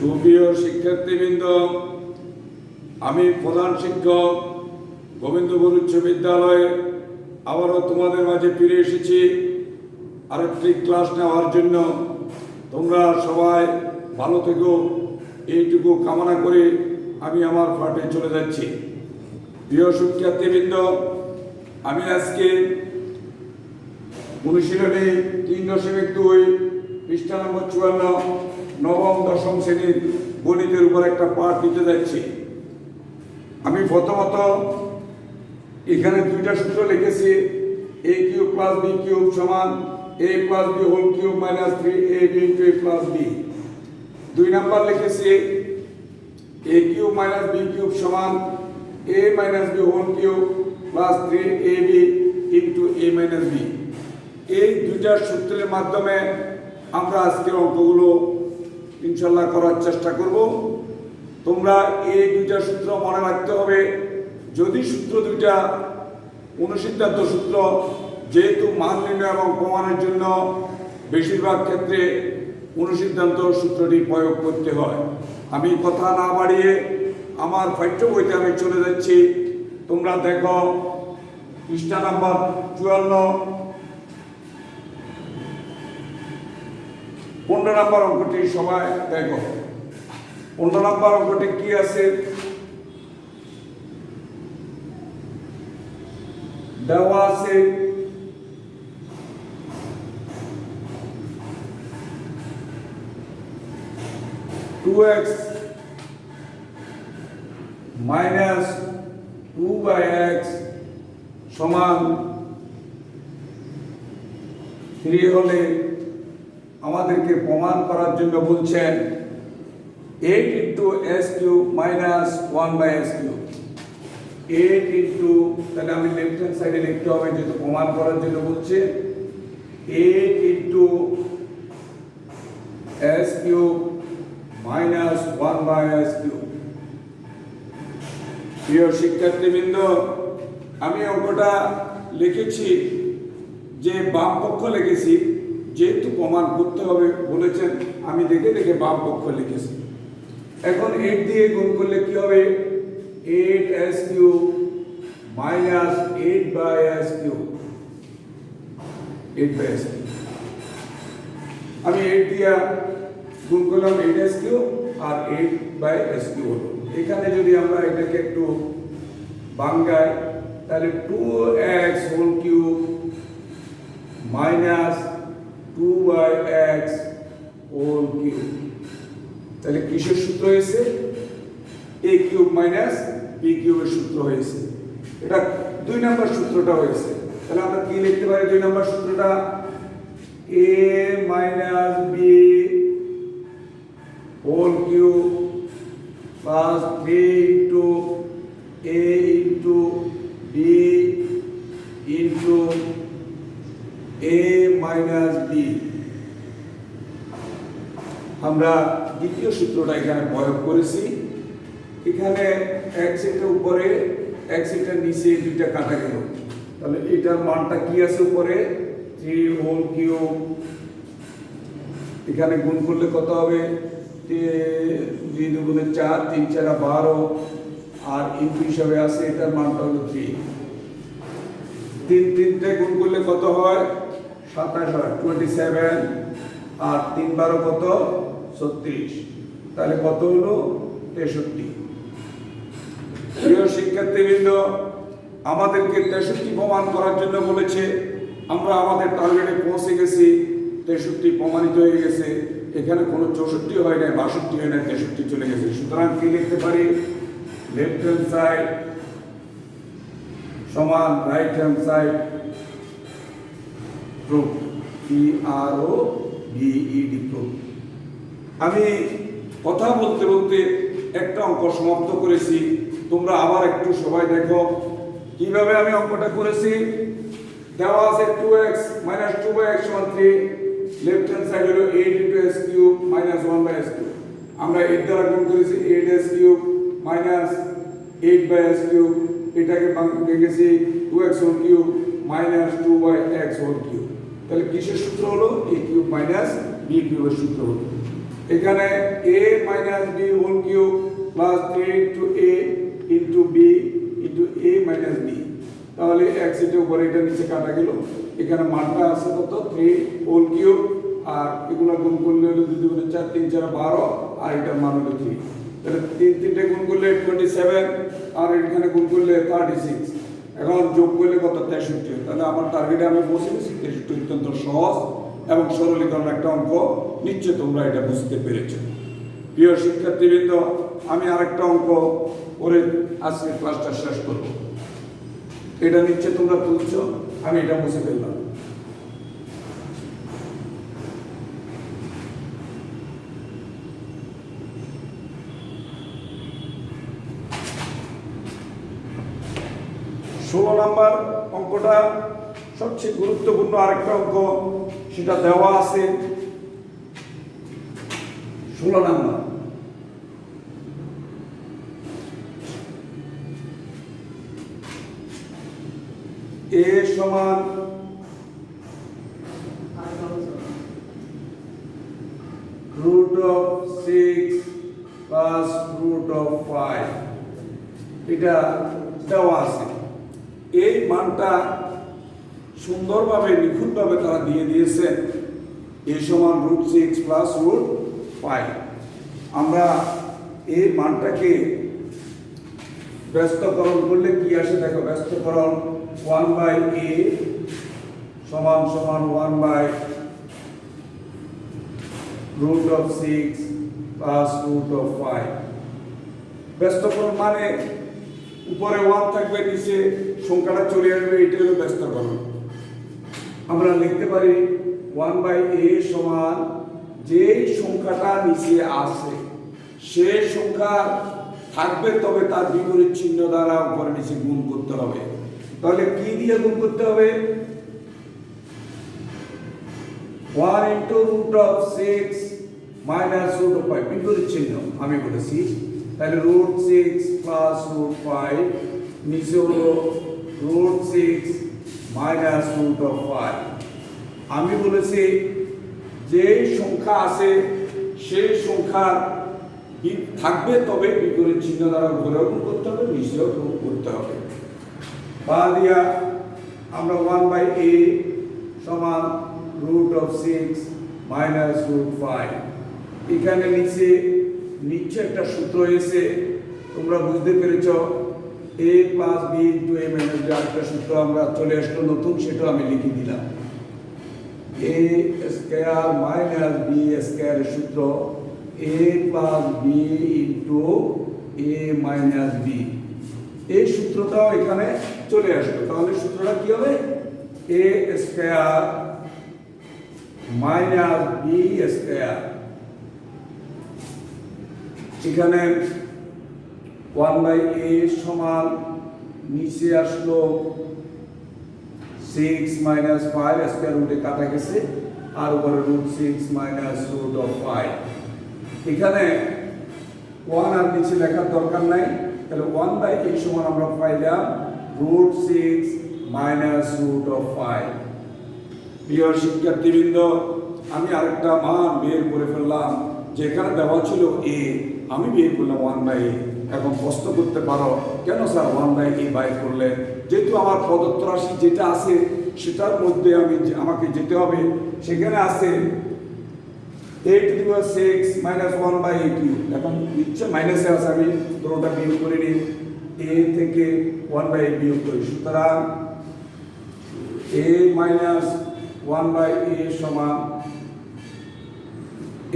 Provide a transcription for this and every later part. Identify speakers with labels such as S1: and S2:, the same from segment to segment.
S1: সুপ্রিয় শিক্ষার্থীবৃন্দ, আমি প্রধান শিক্ষক গোবিন্দপুর উচ্চ বিদ্যালয়ে আবারও তোমাদের মাঝে ফিরে এসেছি আরেকটি ক্লাস নেওয়ার জন্য। তোমরা সবাই ভালো থেকো এইটুকু কামনা করে আমি আমার পাঠে চলে যাচ্ছি। প্রিয় শিক্ষার্থীবৃন্দ, আমি আজকে অনুশীলনী 3.2 পৃষ্ঠা নম্বর 54 নবম দশম শ্রেণীর গণিতের উপর একটা পাঠ দিতে যাচ্ছি। আমি প্রথমত এখানে দুইটা সূত্র লিখেছি, a cube plus b cube সমান a plus b whole cube minus 3ab into a plus b। দুই নাম্বার লিখেছি a cube minus b cube সমান a minus b whole cube plus 3ab into a minus b। এই দুইটা সূত্রের মাধ্যমে আমরা আজকের অঙ্কগুলো ইনশাল্লাহ করার চেষ্টা করব। তোমরা এই দুইটা সূত্র মনে রাখতে হবে। যদি সূত্র দুইটা অনুসিদ্ধান্ত সূত্র, যেহেতু মান নির্ণয় এবং প্রমাণের জন্য বেশিরভাগ ক্ষেত্রে অনুসিদ্ধান্ত সূত্রটি প্রয়োগ করতে হয়। আমি কথা না বাড়িয়ে আমার পাঠ্য বইতে আমি চলে যাচ্ছি। তোমরা দেখো পৃষ্ঠা নাম্বার 54 15 নম্বর অঙ্কটি সবাই দেখো। 15 নম্বর অঙ্কটি কি আছে? দেওয়া আছে টু এক্স মাইনাস 2/x সমান 3 হলে আমাদেরকে প্রমাণ করার জন্য বলছেন 8 into s cube minus 1/s cube. 8 into, তাহলে আমি লেফট হ্যান্ড সাইডে লিখতে হবে যেহেতু প্রমাণ করার জন্য বলছে। 8 into s cube minus 1/s cube. প্রিয় শিক্ষার্থীবৃন্দ, আমি অঙ্কটা লিখেছি যে বাম পক্ষ লিখেছি, যেহেতু প্রমাণ করতে হবে বলেছেন আমি দেখে দেখে বাম পক্ষ লিখেছি। এখন 8 দিয়ে গুণ করলে কি হবে? 8s cube minus 8/s cube. 8/s আমি 8 দিয়ে গুণ করলাম 8s কিউব আর 8/s কিউব হলো। এখানে যদি আমরা এটাকে একটু ভাঙাই তাহলে 2x whole cube minus 2/x whole cube. তাহলে কিসের সূত্র হয়েছে? a কিউব মাইনাস b কিউবের সূত্র হয়েছে। এটা 2 নম্বর সূত্রটা হয়েছে। তাহলে আমরা কি লিখতে পারি 2 নম্বর সূত্রটা? a minus b whole cube plus 3 into a into b into a minus b। আমরা দ্বিতীয় সূত্রটা এখানে প্রয়োগ করেছি। এখানে x এর উপরে x এর নিচে দুইটা কাটা গেল, তাহলে এটার মানটা কি আছে উপরে? 3 হোল কিউব। এখানে গুণ করলে কত হবে? 2 দুগুণে 4, 3 4 12 আর ইনটু হিসাবে আছে এটার মানটা হলো 3। 3 গুণ করলে কত হয়? 27 হয়, 27 আর 3 12 কত? 36। তাহলে কত হলো? 63। প্রিয় শিক্ষার্থীবৃন্দ, আমাদেরকে 63 প্রমাণ করার জন্য বলেছে। আমরা আমাদের টার্গেটে পৌঁছে গেছি। 63 প্রমাণিত হয়ে গেছে। এখানে কোনো 64 হয় না, 62 হয় না, 63 চলে গেছে। সুতরাং কি লিখতে পারি? লেফট হ্যান্ড সাইড সমান right hand side proof. PROVED proof. আমি কথা বলতে বলতে একটা অঙ্ক সমাপ্ত করেছি। তোমরা আবার একটু সবাই দেখো কিভাবে আমি অঙ্কটা করেছি। দেওয়া আছে 2x মাইনাস 2/x সমান 3। লেফট হ্যান্ড সাইড হলো 8 into s cube minus 1/s cube. আমরা 8 দ্বারা গুণ করেছি 8s cube minus 8/s cube. এটাকে ভেঙেছি 2x whole cube minus 2/x whole cube. তাহলে কিসের সূত্র হলো? a কিউব মাইনাস b কিউবের সূত্র হলো। এখানে a minus plus 3 into a into b into a minus b. তাহলে x এর উপরে এটা নিচে কাটা গেল, এখানে মানটা আছে কত 3 হোল কিউব, আর এগুলা গুণ করলে হলো 2 দুগুণে 4 3 4 12, আর এটার মান হলো 3। তাহলে 3 3টে গুণ করলে 27, আর এখানে গুণ করলে 36। এখন যোগ করলে কত 63। তাহলে আমার টার্গেটে আমি পৌঁছে গেছি। 63 অত্যন্ত সহজ এবং সরলীকরণ একটা অঙ্ক, নিশ্চয় তোমরা এটা বুঝতে পেরেছো। প্রিয় শিক্ষার্থীবৃন্দ, আমি আরেকটা অঙ্ক করে আজকে ক্লাসটা শেষ করব। এটা নিশ্চয় তোমরা তুলছো, আমি এটা মুছে ফেললাম। ষোলো নাম্বার অঙ্কটা সবচেয়ে গুরুত্বপূর্ণ আরেকটা অঙ্ক, সেটা দেওয়া আছে 16 নাম্বার। এ সমান root of 6 plus root of 5, এটা দেওয়া আছে। এই মানটা সুন্দরভাবে নিখুঁতভাবে তারা দিয়ে দিয়েছেন, এ সমান √6 প্লাস √5। আমরা এই মানটাকে ব্যস্তকরণ করলে কি আসে দেখো, ব্যস্তকরণ 1/a সমান সমান 1/√6 প্লাস √5। ব্যস্তকরণ মানে উপরে 1 থাকবে, নিচে সংখ্যাটা চলে আসবে, এটা হলো ব্যস্তকরণ। আমরা লিখতে পারি 1/a সমান যে সংখ্যাটা নিচে আছে সে সংখ্যা থাকবে, তবে তার বিপরীত চিহ্ন দ্বারা উপরে নিচে গুণ করতে হবে। তাহলে কি দিয়ে গুণ করতে হবে? 1 ইন্টু √6 মাইনাস √5, বিপরীত চিহ্ন আমি বলেছি। তাহলে √6 প্লাস √5, নিচে হলো √6 মাইনাস √5। আমি বলেছি যে সংখ্যা আছে সেই সংখ্যা থাকবে, তবে বিপরীত চিহ্ন দ্বারা উপরেও গুণ করতে হবে, নিচেও গুণ করতে হবে। বা দিয়া আমরা 1/a সমান √6 মাইনাস √5। এখানে নিচে একটা সূত্র এসে তোমরা বুঝতে পেরেছ, a plus b into a minus b, আরেকটা সূত্র আমরা চলে আসলো নতুন, সেটা আমি লিখে দিলাম। a square minus b square এর সূত্র a plus b into a minus b। এই সূত্রটাও এখানে চলে আসলো। তাহলে সূত্রটা কি হবে? a square minus b square, এখানে 1/a সমান নিচে আসলো 6 মাইনাস 5 স্কয়ার রুটে কাটা গেছে, আর উপরে √6 মাইনাস √5। এখানে 1 আর নিচে লেখার দরকার নাই। তাহলে 1/a সমান আমরা পাইলাম √6 মাইনাস √5। প্রিয় শিক্ষার্থীবৃন্দ, আমি আরেকটা মান বের করে ফেললাম, যেখানে দেওয়া ছিল a, আমি বের করলাম 1/a। এখন প্রশ্ন করতে পারো, কেন স্যার 1/a বাইর করলেন? যেহেতু আমার প্রদত্ত রাশি যেটা আছে সেটার মধ্যে আমাকে যেতে হবে। সেখানে আছে a⁻6 মাইনাস 1/a³। এখন নিশ্চয় মাইনাসে আছে, আমি দুটোটা বিয়োগ করে নিই, a থেকে 1/a বিয়োগ করি। সুতরাং a মাইনাস 1/a সমান,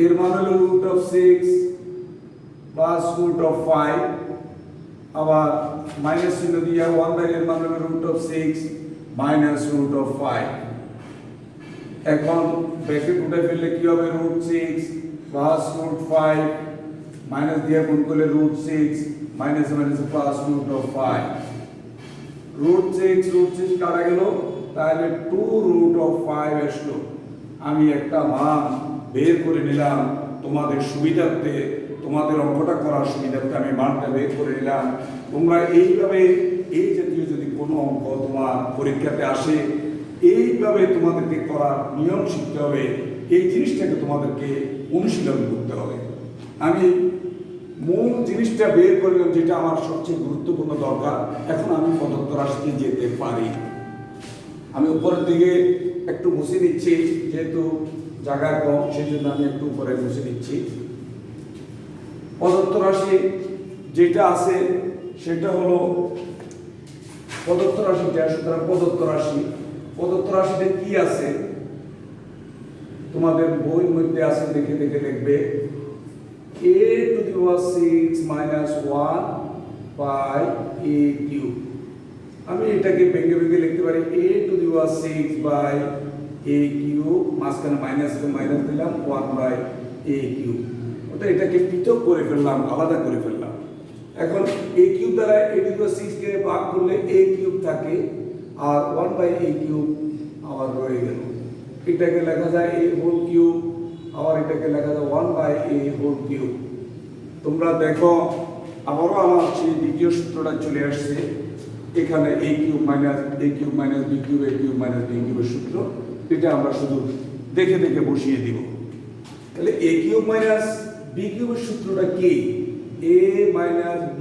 S1: এর মান হলো √6 প্লাস √5, আবার মাইনাস চিহ্ন দিয়ে 1/a এর মান হলো √6 মাইনাস √5। এখন ব্র্যাকেট উঠে ফেললে কি হবে? √6 প্লাস √5 মাইনাস দিয়ে গুণ করলে √6 মাইনাস মাইনাস প্লাস √5। √6 কাটা গেল, তাহলে 2√5 আসলো। আমি একটা মান বের করে নিলাম তোমাদের সুবিধার্থে, তোমাদের অঙ্কটা করার সুবিধার্থে আমি মানটা বের করে নিলাম। তোমরা এইভাবে এই জাতীয় যদি কোনো অঙ্ক তোমার পরীক্ষাতে আসে, এইভাবে তোমাদেরকে করার নিয়ম শিখতে হবে। এই জিনিসটাকে তোমাদেরকে অনুশীলন করতে হবে। আমি মূল জিনিসটা বের করলাম, যেটা আমার সবচেয়ে গুরুত্বপূর্ণ দরকার। এখন আমি প্রদত্ত রাশিতে যেতে পারি। আমি উপরের দিকে একটু মুছে নিচ্ছি, যেহেতু জায়গা কম সেই জন্য আমি একটু উপরে মুছে নিচ্ছি। প্রদত্ত রাশি যেটা আছে সেটা হলো প্রদত্ত রাশিটা। সুতরাং প্রদত্ত রাশিতে কি আছে তোমাদের বইয়ের মধ্যে আছে, দেখে দেখে দেখবে। a to the power 6 minus 1 by a cube। আমি এটাকে ভেঙে ভেঙে লিখতে পারি a to the power 6 by a cube, মাঝখানে মাইনাস দিলাম 1 by a cube। ওটা এটাকে পৃথক করে ফেললাম, আলাদা করে ফেললাম। এখন a cube দ্বারা a to the power 6 কে ভাগ করলে a cube থাকে, আর 1 by a cube আবার রয়ে গেল। এটাকে লেখা যায় a whole cube, আবার এটাকে লেখা যায় 1 by a whole cube। তোমরা দেখো আবারও আমার সেই দ্বিতীয় সূত্রটা চলে আসছে। এখানে a cube minus a cube minus b cube a cube minus b cube এর সূত্র, এটা আমরা শুধু দেখে দেখে বসিয়ে দিব। তাহলে a cube minus b cube এর সূত্রটা কি? a minus b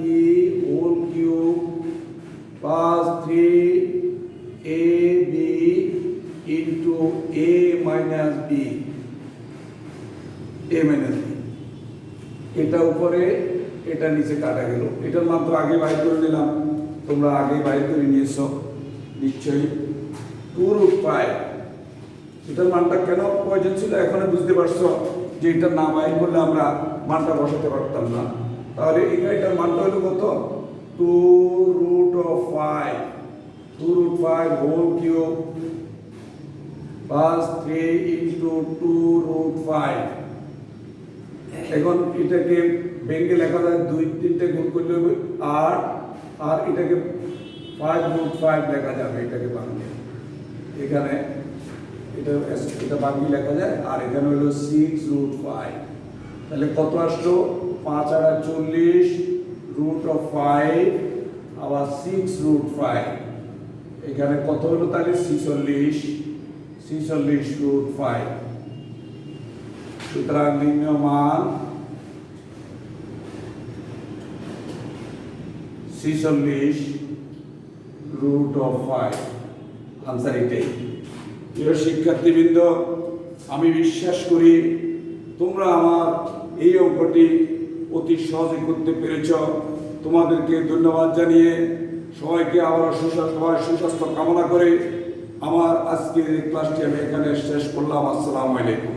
S1: whole cube plus 3ab into a minus b। এটা উপরে এটা নিচে কাটা গেল। এটার মান তো আগে বাইর করে নিলাম, তোমরা আগে বাইর করে নিয়েছো নিশ্চয়ই। 2√5 এটার মানটা কেন প্রয়োজন ছিল এখন বুঝতে পারছো, যে এটা না বাইর করলে আমরা মানটা বসাতে পারতাম না। তাহলে এটার মানটা হলো কত? 2√5 হোল কিউব প্লাস 3 into 2√5। এখন এটাকে ভেঙে লেখা যায় 2-3টে গুণ করলে হবে 8, আর এটাকে 5√5 লেখা যাবে। এটাকে ভাঙলে এখানে এটা ভাঙলে লেখা যায়, আর এখানে হলো 6√5। তাহলে কত আসলো? 5 আর 40 √5 আবার 6√5। এখানে কত হলো? তাহলে 46√5। সুতরাং নির্ণয় মান 46√5। আনসার এটাই। প্রিয় শিক্ষার্থীবৃন্দ, আমি বিশ্বাস করি তোমরা আমার এই অঙ্কটি অতি সহজে করতে পেরেছ। তোমাদেরকে ধন্যবাদ জানিয়ে সবাইকে আবার সুস্বাস্থ্য কামনা করে আমার আজকের এই ক্লাসটি আমি এখানে শেষ করলাম। আসসালামু আলাইকুম।